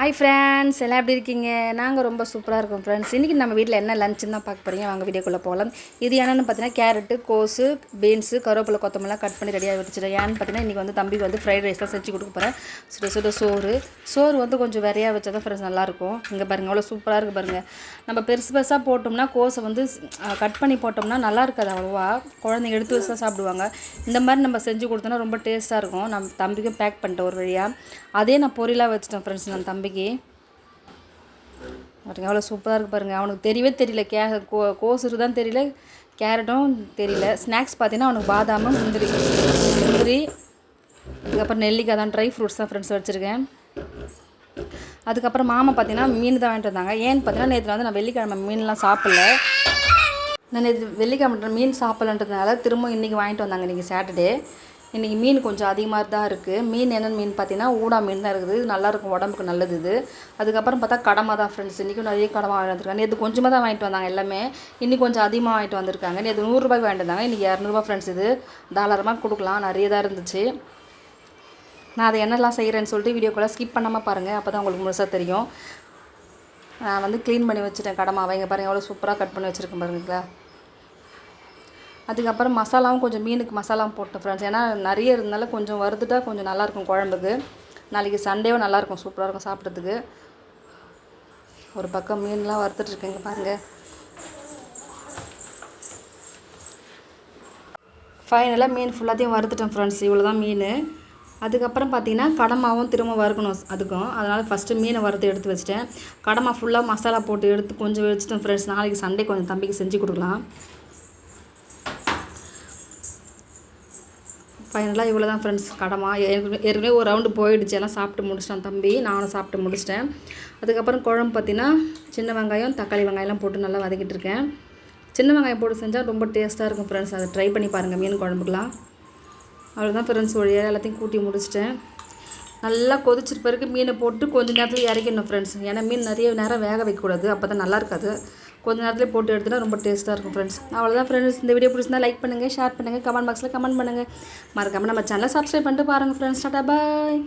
Hi friends, எல்லாம் எப்படி இருக்கீங்க? நாங்கள் ரொம்ப சூப்பராக இருக்கோம் ஃப்ரெண்ட்ஸ். இன்றைக்கி நம்ம வீட்டில் என்ன லஞ்சுன்னு தான் பார்க்க போகிறீங்க. வாங்க வீடியோக்குள்ளே போகலாம். இது என்னென்னு பார்த்தீங்கன்னா கேரட்டு, கோஸு, பீன்ஸு, கருவேப்பிலை, கொத்தமல்லாம் கட் பண்ணி ரெடியாக வச்சுட்டேன். ஏன்னு பார்த்தீங்கன்னா இன்றைக்கி வந்து தம்பிக்கு வந்து ஃப்ரைட் ரைஸ் தான் செஞ்சு கொடுக்க போகிறேன். சுட சோறு வந்து கொஞ்சம் வெறையாக வச்சா தான் ஃப்ரெண்ட்ஸ் நல்லாயிருக்கும். இங்கே பாருங்கள் அவ்வளோ சூப்பராக இருக்குது பாருங்கள். நம்ம பெருசாக போட்டோம்னா கோஸை வந்து கட் பண்ணி போட்டோம்னா நல்லா இருக்காது அவ்வளோவா. குழந்தைங்க எடுத்து வச்சு தான் சாப்பிடுவாங்க. இந்த மாதிரி நம்ம செஞ்சு கொடுத்தோன்னா ரொம்ப டேஸ்ட்டாக இருக்கும். நம்ம தம்பிக்கும் பேக் பண்ணிட்டேன் ஒரு வழியாக. அதே நான் பொரியலாக வச்சுட்டேன் ஃப்ரெண்ட்ஸ் நான் தம்பிக்கு. பாருங்க எவ்வளோ சூப்பராக இருக்குது பாருங்கள். அவனுக்கு தெரியவே தெரியல கோஸுக்கு தான் தெரியல, கேரட்டும் தெரியல. ஸ்நாக்ஸ் பார்த்தீங்கன்னா அவனுக்கு பாதாமும் முந்திரி அதுக்கப்புறம் நெல்லிக்காய் தான், ட்ரை ஃப்ரூட்ஸ் தான் ஃப்ரெண்ட்ஸ் வச்சுருக்கேன். அதுக்கப்புறம் மாமா பார்த்தீங்கன்னா மீன் தான் வாங்கிட்டு வந்தாங்க. ஏன்னு பார்த்தீங்கன்னா நேற்று வந்து நான் வெள்ளிக்கிழமை மீன்லாம் சாப்பிடல. நான் நேற்று வெள்ளிக்கிழமை மீன் சாப்பிட்லன்றதுனால திரும்ப இன்றைக்கி வாங்கிட்டு வந்தாங்க. இன்றைக்கி சாட்டர்டே. இன்றைக்கி மீன் கொஞ்சம் அதிகமாக தான் இருக்குது. மீன் என்னென்னு மீன் பார்த்தீங்கன்னா ஊடா மீன் தான் இருக்குது. இது நல்லாயிருக்கும், உடம்புக்கு நல்லது இது. அதுக்கப்புறம் பார்த்தா கடமா தான் ஃப்ரெண்ட்ஸ். இன்றைக்கும் நிறைய கடமா வாங்கிட்டு வந்திருக்காங்க. நேற்று கொஞ்சமாக தான் வாங்கிட்டு வந்தாங்க எல்லாமே. இன்றைக்கி கொஞ்சம் அதிகமாக வாங்கிட்டு வந்திருக்காங்க. நேற்று 100 ரூபாய்க்கு வாங்கிட்டு வந்தாங்க. இன்றைக்கி 200 ஃப்ரெண்ட்ஸ். இது தாராளமாக கொடுக்கலாம், நிறைய தான் இருந்துச்சு. நான் அதை என்னெல்லாம் செய்கிறேன்னு சொல்லிட்டு வீடியோக்குள்ளே ஸ்கிப் பண்ணாமல் பாருங்கள். அப்போ தான் உங்களுக்கு முழுசாக தெரியும். நான் வந்து க்ளீன் பண்ணி வச்சுட்டேன் கடமாவை. இங்கே பாருங்கள் எவ்வளோ சூப்பராக கட் பண்ணி வச்சுருக்கேன் பாருங்களா. அதுக்கப்புறம் மசாலாவும் கொஞ்சம் மீனுக்கு மசாலாவும் போட்டேன் ஃப்ரெண்ட்ஸ். ஏன்னா நிறைய இருந்தனால கொஞ்சம் வறுத்துட்டா கொஞ்சம் நல்லாயிருக்கும் குழம்புக்கு. நாளைக்கு சண்டேவும் நல்லாயிருக்கும், சூப்பராக இருக்கும் சாப்பிட்றதுக்கு. ஒரு பக்கம் மீன்லாம் வறுத்துட்ருக்கேங்க பாருங்கள். ஃபைனலாக மீன் ஃபுல்லாத்தையும் வறுத்துட்டேன் ஃப்ரெண்ட்ஸ். இவ்வளோ தான் மீன். அதுக்கப்புறம் பார்த்திங்கன்னா கடமாவும் திரும்ப வறுக்கணும் அதுக்கும். அதனால் ஃபஸ்ட்டு மீனை வறுத்து எடுத்து வச்சுட்டேன். கடமா ஃபுல்லாக மசாலா போட்டு எடுத்து கொஞ்சம் வச்சுட்டேன் ஃப்ரெண்ட்ஸ். நாளைக்கு சண்டே கொஞ்சம் தம்பிக்கு செஞ்சு கொடுக்கலாம். ஃபைனலாக இவ்வளோ தான் ஃப்ரெண்ட்ஸ் கடமா. ஏற்கனவே ஒரு ரவுண்டு போயிடுச்சு. எல்லாம் சாப்பிட்டு முடிச்சிட்டான் தம்பி, நானும் சாப்பிட்டு முடிச்சிட்டேன். அதுக்கப்புறம் குழம்பு பார்த்திங்கன்னா சின்ன வெங்காயம், தக்காளி வெங்காயம்லாம் போட்டு நல்லா வதக்கிட்டு இருக்கேன். சின்ன வெங்காயம் போட்டு செஞ்சால் ரொம்ப டேஸ்ட்டாக இருக்கும் ஃப்ரெண்ட்ஸ். அதை ட்ரை பண்ணி பாருங்கள் மீன் குழம்புக்கெலாம். அவ்வளோதான் ஃப்ரெண்ட்ஸ். வழியாக எல்லாத்தையும் கூட்டி முடிச்சிட்டேன். நல்லா கொதிச்சிட்டு பிறகு மீனை போட்டு கொஞ்சம் நேரத்தில் இறக்கிடணும் ஃப்ரெண்ட்ஸ். ஏன்னா மீன் நிறைய நேரம் வேக வைக்கக்கூடாது, அப்போ தான் நல்லா இருக்காது. கொஞ்சம் நேரத்தில் போட்டு எடுத்துனா ரொம்ப டேஸ்ட்டாக இருக்கும் ஃப்ரெண்ட்ஸ். அவ்வளோதான் ஃப்ரெண்ட்ஸ். இந்த வீடியோ பிடிச்சிருந்தா லைக் பண்ணுங்கள், ஷேர் பண்ணுங்கள், கமெண்ட் பாக்ஸில் கமெண்ட் பண்ணுங்கள். மறக்காமல் நம்ம சேனலை சப்ஸ்கிரைப் பண்ணிட்டு பாருங்கள் ஃப்ரெண்ட்ஸ். டாடா பாய்.